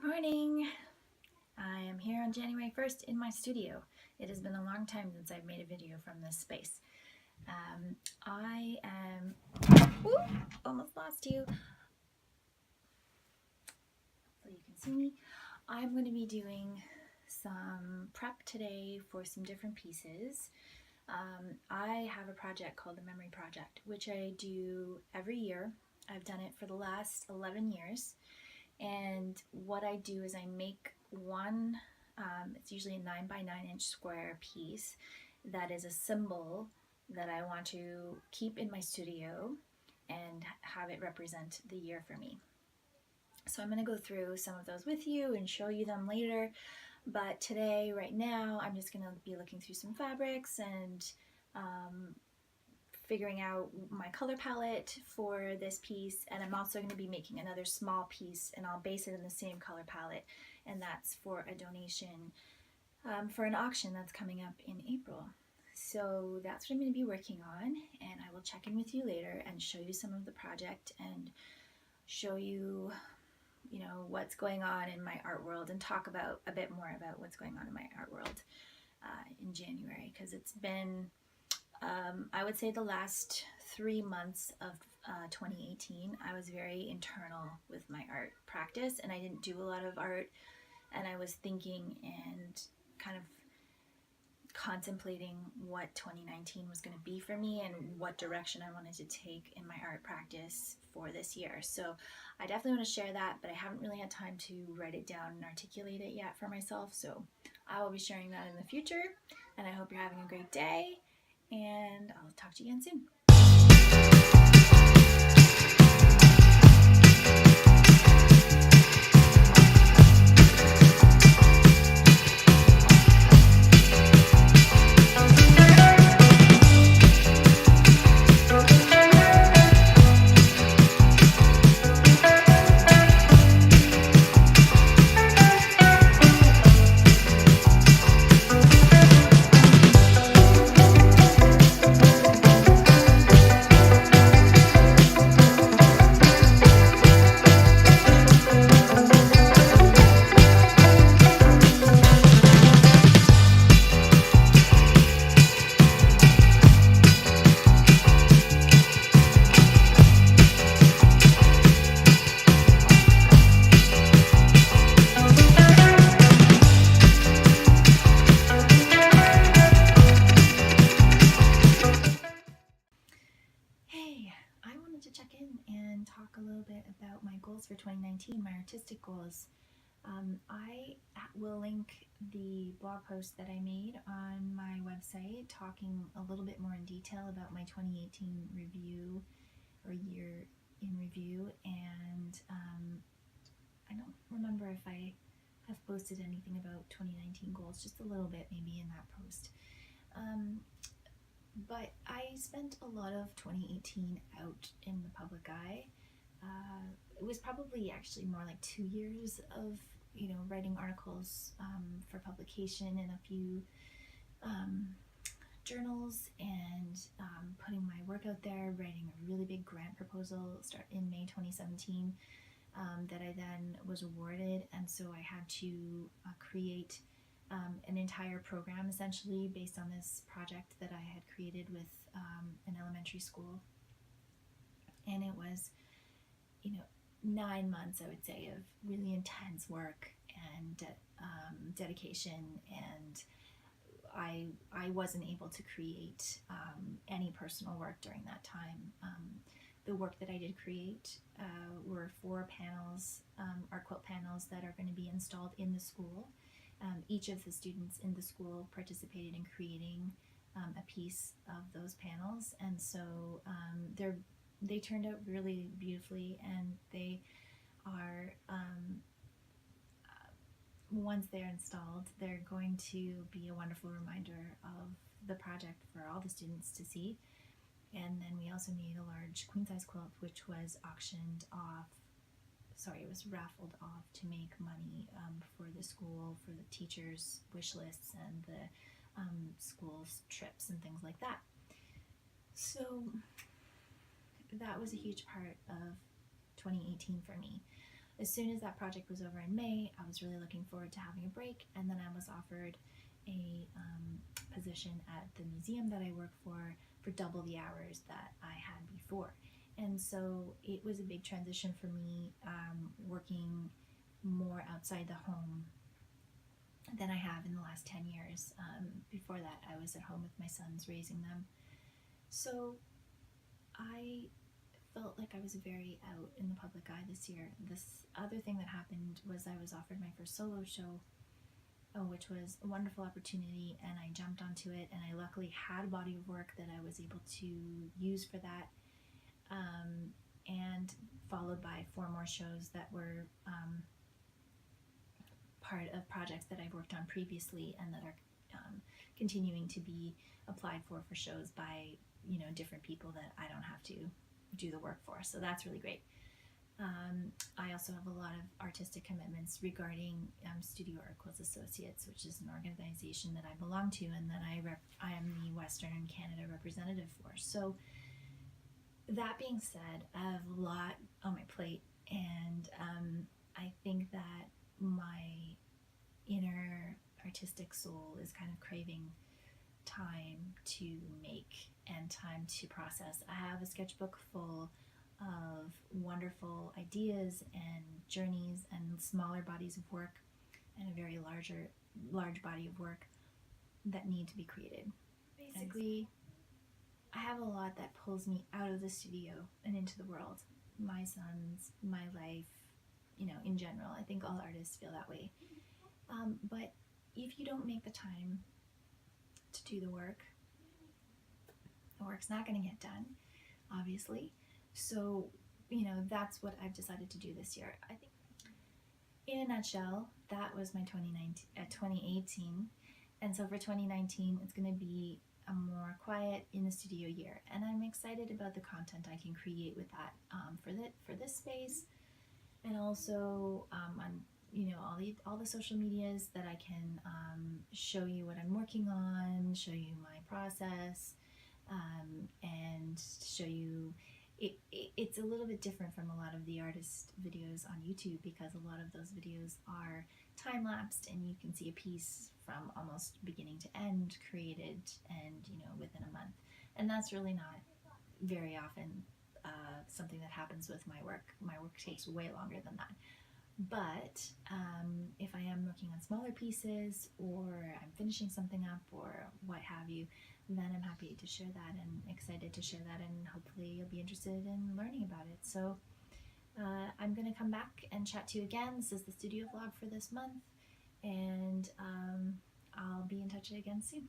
Good morning. I am here on January 1st in my studio. It has been a long time since I've made a video from this space. I am... Woo! Almost lost you. So you can see me. I'm going to be doing some prep today for some different pieces. I have a project called the Memory Project, which I do every year. I've done it for the last 11 years. And what I do is I make one, it's usually a 9 by 9 inch square piece that is a symbol that I want to keep in my studio and have it represent the year for me. So I'm going to go through some of those with you and show you them later. But today, right now, I'm just going to be looking through some fabrics and figuring out my color palette for this piece, and I'm also going to be making another small piece and I'll base it in the same color palette, and that's for a donation for an auction that's coming up in April. So that's what I'm going to be working on, and I will check in with you later and show you some of the project and show you, what's going on in my art world and talk about a bit more about what's going on in my art world in January, because it's been I would say the last 3 months of 2018, I was very internal with my art practice, and I didn't do a lot of art, and I was thinking and kind of contemplating what 2019 was going to be for me and what direction I wanted to take in my art practice for this year. So I definitely want to share that, but I haven't really had time to write it down and articulate it yet for myself. So I will be sharing that in the future, and I hope you're having a great day. And I'll talk to you again soon. Talk a little bit about my goals for 2019, my artistic goals. I will link the blog post that I made on my website talking a little bit more in detail about my 2018 review or year in review, and I don't remember if I have posted anything about 2019 goals, just a little bit maybe in that post. But I spent a lot of 2018 out in the public eye. It was probably actually more like 2 years of, writing articles for publication in a few journals, and putting my work out there, writing a really big grant proposal in May 2017 that I then was awarded, and so I had to create an entire program essentially based on this project that I had created with an elementary school. And it was, 9 months, I would say, of really intense work and dedication, and I wasn't able to create any personal work during that time. The work that I did create were 4 panels, art quilt panels that are going to be installed in the school. Each of the students in the school participated in creating a piece of those panels, and so they turned out really beautifully, and they are, once they're installed, they're going to be a wonderful reminder of the project for all the students to see. And then we also made a large queen-size quilt, which was it was raffled off to make money for the school, for the teachers' wish lists and the school's trips and things like that. So that was a huge part of 2018 for me. as soon as that project was over in May, I was really looking forward to having a break, and then I was offered a position at the museum that I work for double the hours that I had before. And so it was a big transition for me, working more outside the home than I have in the last 10 years. Before that, I was at home with my sons, raising them. So I felt like I was very out in the public eye this year. This other thing that happened was I was offered my first solo show, which was a wonderful opportunity, and I jumped onto it, and I luckily had a body of work that I was able to use for that, and followed by 4 more shows that were part of projects that I've worked on previously and that are continuing to be applied for shows by different people that I don't have to do the work for. So that's really great. I also have a lot of artistic commitments regarding Studio ArtGirls Associates, which is an organization that I belong to and that I am the Western Canada representative for. So that being said, I have a lot on my plate, and I think that my inner artistic soul is kind of craving time to make and time to process. I have a sketchbook full of wonderful ideas and journeys and smaller bodies of work and a very large body of work that need to be created. Basically, I have a lot that pulls me out of the studio and into the world. My sons, my life, in general. I think all artists feel that way. But if you don't make the time to do the work's not going to get done, obviously. So, that's what I've decided to do this year. I think, in a nutshell, that was my 2018. And so for 2019, it's going to be a more quiet in the studio year. And I'm excited about the content I can create with that for this space. And also on all the social medias that I can show you what I'm working on, show you my process, and show you it's a little bit different from a lot of the artist videos on YouTube, because a lot of those videos are time-lapsed and you can see a piece from almost beginning to end created and within a month. And that's really not very often something that happens with my work. My work takes way longer than that. But if I am working on smaller pieces, or I'm finishing something up, or what have you, then I'm happy to share that and excited to share that, and hopefully you'll be interested in learning about it. So I'm going to come back and chat to you again. This is the studio vlog for this month, and I'll be in touch again soon.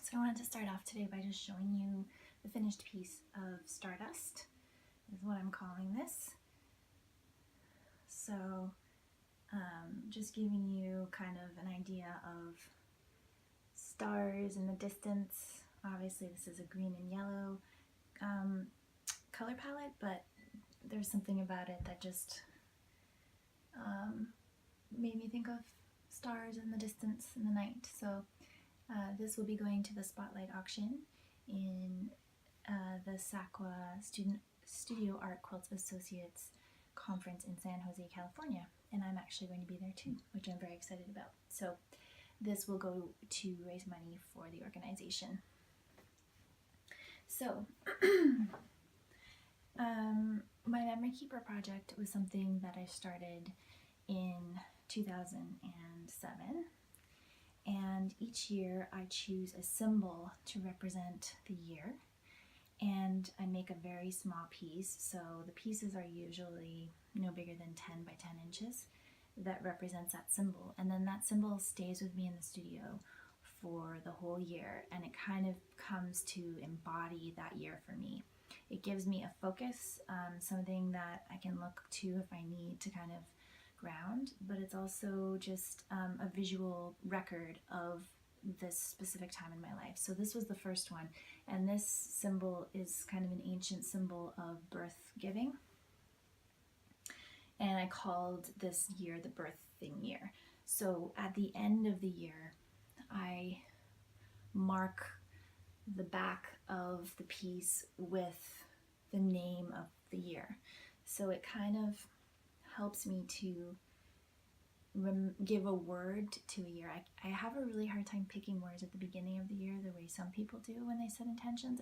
So I wanted to start off today by just showing you the finished piece of Stardust, is what I'm calling this. So just giving you kind of an idea of stars in the distance. Obviously this is a green and yellow color palette, but there's something about it that just made me think of stars in the distance in the night. So this will be going to the Spotlight auction in the SACWA Studio Art Quilts Associates conference in San Jose, California, and I'm actually going to be there too, which I'm very excited about. So this will go to raise money for the organization. So my Memory Keeper project was something that I started in 2007, and each year I choose a symbol to represent the year, and I make a very small piece. So the pieces are usually no bigger than 10 by 10 inches that represents that symbol, and then that symbol stays with me in the studio for the whole year, and it kind of comes to embody that year for me. It gives me a focus, something that I can look to if I need to kind of ground, but it's also just a visual record of this specific time in my life. So this was the first one, and this symbol is kind of an ancient symbol of birth giving, and I called this year the birthing year. So at the end of the year, I mark the back of the piece with the name of the year. So it kind of helps me to give a word to a year. I have a really hard time picking words at the beginning of the year the way some people do when they set intentions.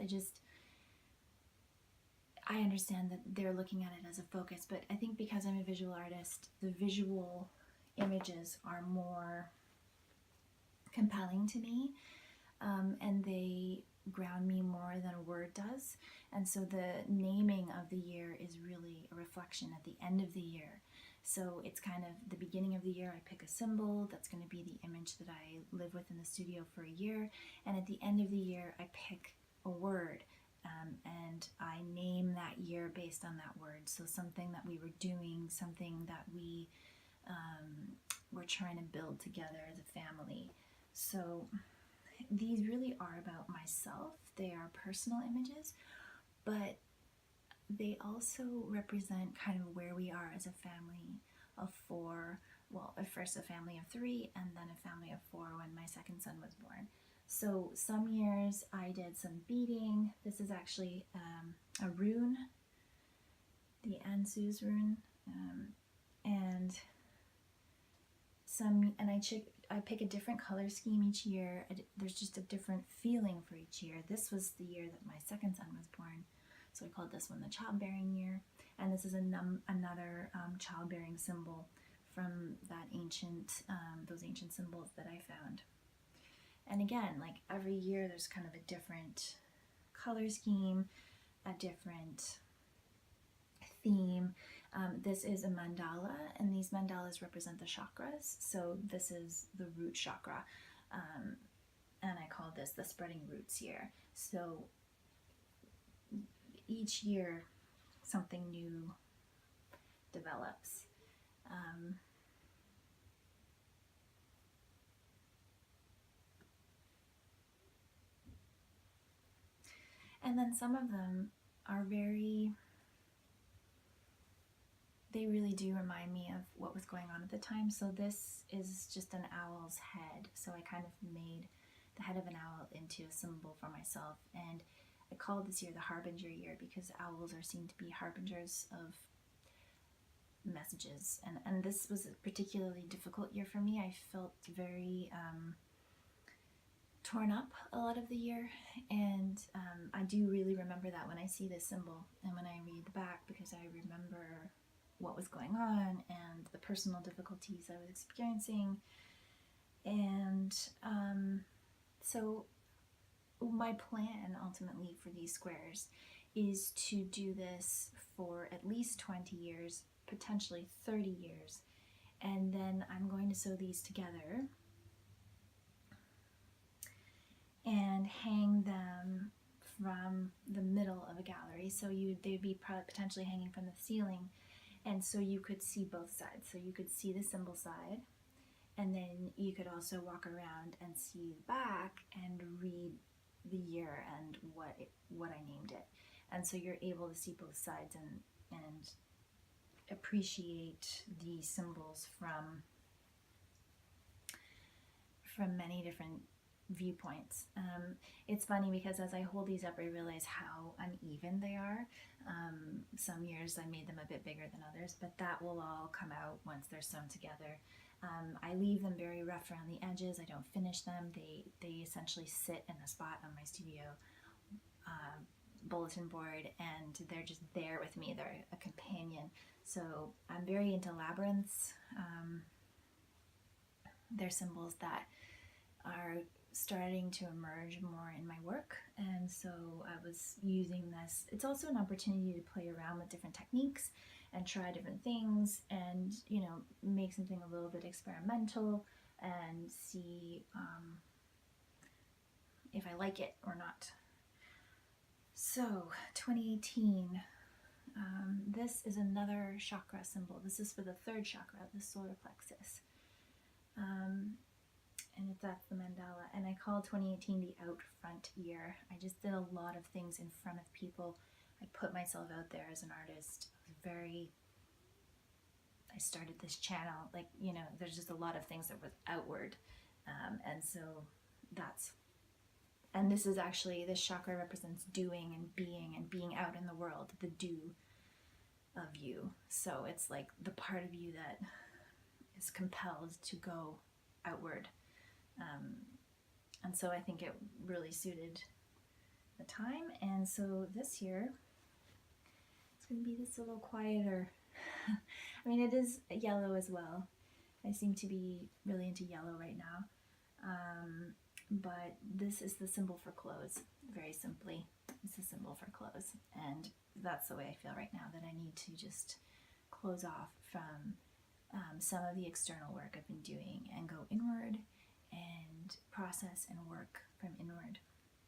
I understand that they're looking at it as a focus, but I think because I'm a visual artist, the visual images are more compelling to me, and they ground me more than a word does. And so the naming of the year is really a reflection at the end of the year. So it's kind of the beginning of the year, I pick a symbol that's going to be the image that I live with in the studio for a year, and at the end of the year I pick a word, and I name that year based on that word. So something that we were doing, something that we were trying to build together as a family. So these really are about myself. They are personal images, but they also represent kind of where we are as a family of four. Well, at first a family of three, and then a family of four when my second son was born. So some years I did some beading. This is actually a rune, the Ansu's rune, and I pick a different color scheme each year. There's just a different feeling for each year. This was the year that my second son was born, so I called this one the childbearing year, and this is another childbearing symbol from that those ancient symbols that I found. And again, like every year there's kind of a different color scheme, a different theme. This is a mandala, and these mandalas represent the chakras. So this is the root chakra, and I call this the spreading roots year. So each year something new develops. And then some of them are they really do remind me of what was going on at the time. So this is just an owl's head. So I kind of made the head of an owl into a symbol for myself. And I called this year the Harbinger year because owls are seen to be harbingers of messages. And this was a particularly difficult year for me. I felt very torn up a lot of the year, and I do really remember that when I see this symbol and when I read the back, because I remember what was going on and the personal difficulties I was experiencing. And so my plan ultimately for these squares is to do this for at least 20 years, potentially 30 years, and then I'm going to sew these together and hang them from the middle of a gallery. So they'd be potentially hanging from the ceiling, and so you could see both sides. So you could see the symbol side, and then you could also walk around and see the back and read the year and what I named it. and so you're able to see both sides and appreciate the symbols from many different viewpoints. It's funny because as I hold these up, I realize how uneven they are. Some years I made them a bit bigger than others, but that will all come out once they're sewn together. I leave them very rough around the edges. I don't finish them. They essentially sit in a spot on my studio bulletin board, and they're just there with me. They're a companion. So I'm very into labyrinths. They're symbols that are starting to emerge more in my work, and so I was using this. It's also an opportunity to play around with different techniques and try different things, and make something a little bit experimental and see if I like it or not. So 2018, this is another chakra symbol. This is for the third chakra, the solar plexus. And that's the mandala. And I call 2018 the out front year. I just did a lot of things in front of people. I put myself out there as an artist. I started this channel, there's just a lot of things that was outward. And so this is actually, this chakra represents doing and being out in the world, the do of you. So it's like the part of you that is compelled to go outward. And so I think it really suited the time. And so this year, it's going to be this a little quieter. I mean, it is yellow as well. I seem to be really into yellow right now. But this is the symbol for close, very simply. It's a symbol for close. And that's the way I feel right now, that I need to just close off from some of the external work I've been doing and go inward and process and work from inward.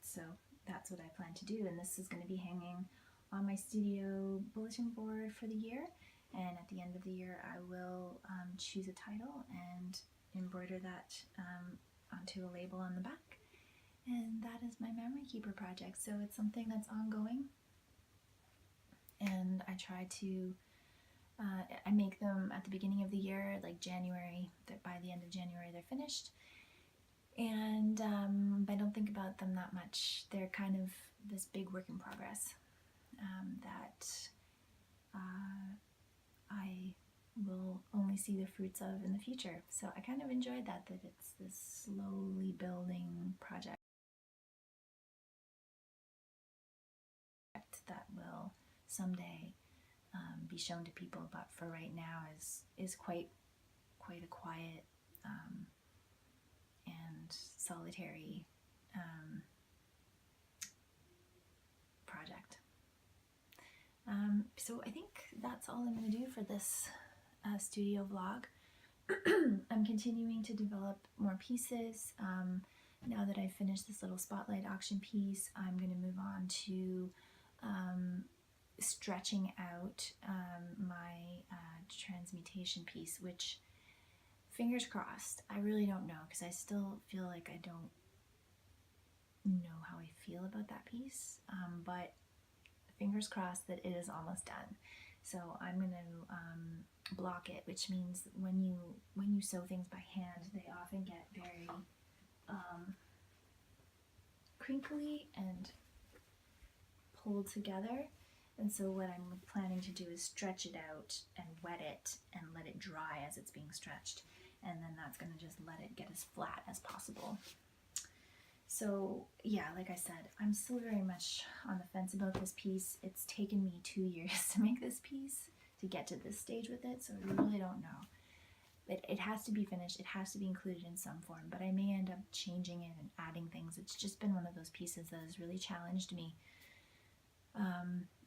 So that's what I plan to do, and this is going to be hanging on my studio bulletin board for the year, and at the end of the year I will choose a title and embroider that onto a label on the back, and that is my memory keeper project. So it's something that's ongoing, and I try to I make them at the beginning of the year, like January, that by the end of January they're finished. And I don't think about them that much. They're kind of this big work in progress that I will only see the fruits of in the future. So I kind of enjoyed that it's this slowly building project that will someday be shown to people, but for right now is quite a quiet and solitary project. So I think that's all I'm going to do for this studio vlog. I'm continuing to develop more pieces. Now that I've finished this little spotlight auction piece, I'm going to move on to stretching out my transmutation piece, which, fingers crossed, I really don't know, because I still feel like I don't know how I feel about that piece, but fingers crossed that it is almost done. So I'm going to block it, which means when you sew things by hand, they often get very crinkly and pulled together. And so what I'm planning to do is stretch it out and wet it and let it dry as it's being stretched. And then that's going to just let it get as flat as possible. So yeah, like I said, I'm still very much on the fence about this piece. It's taken me 2 years to make this piece, to get to this stage with it, so I really don't know. It has to be finished, it has to be included in some form, but I may end up changing it and adding things. It's just been one of those pieces that has really challenged me.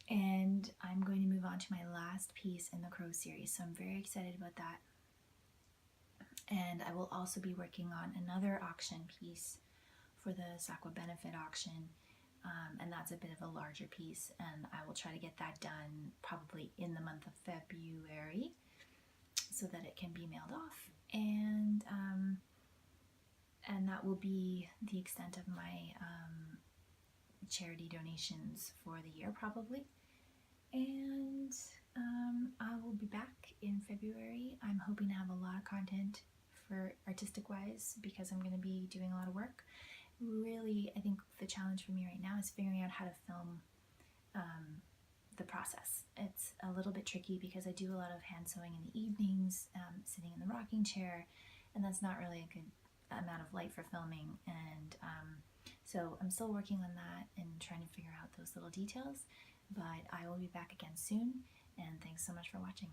And I'm going to move on to my last piece in the Crow series, so I'm very excited about that. And I will also be working on another auction piece for the Sakwa Benefit auction, and that's a bit of a larger piece, and I will try to get that done probably in the month of February so that it can be mailed off, and that will be the extent of my charity donations for the year probably. And I will be back in February. I'm hoping to have a lot of content for artistic wise because I'm going to be doing a lot of work. Really, I think the challenge for me right now is figuring out how to film the process. It's a little bit tricky because I do a lot of hand sewing in the evenings, sitting in the rocking chair, and that's not really a good amount of light for filming. And so I'm still working on that and trying to figure out those little details, but I will be back again soon, and thanks so much for watching.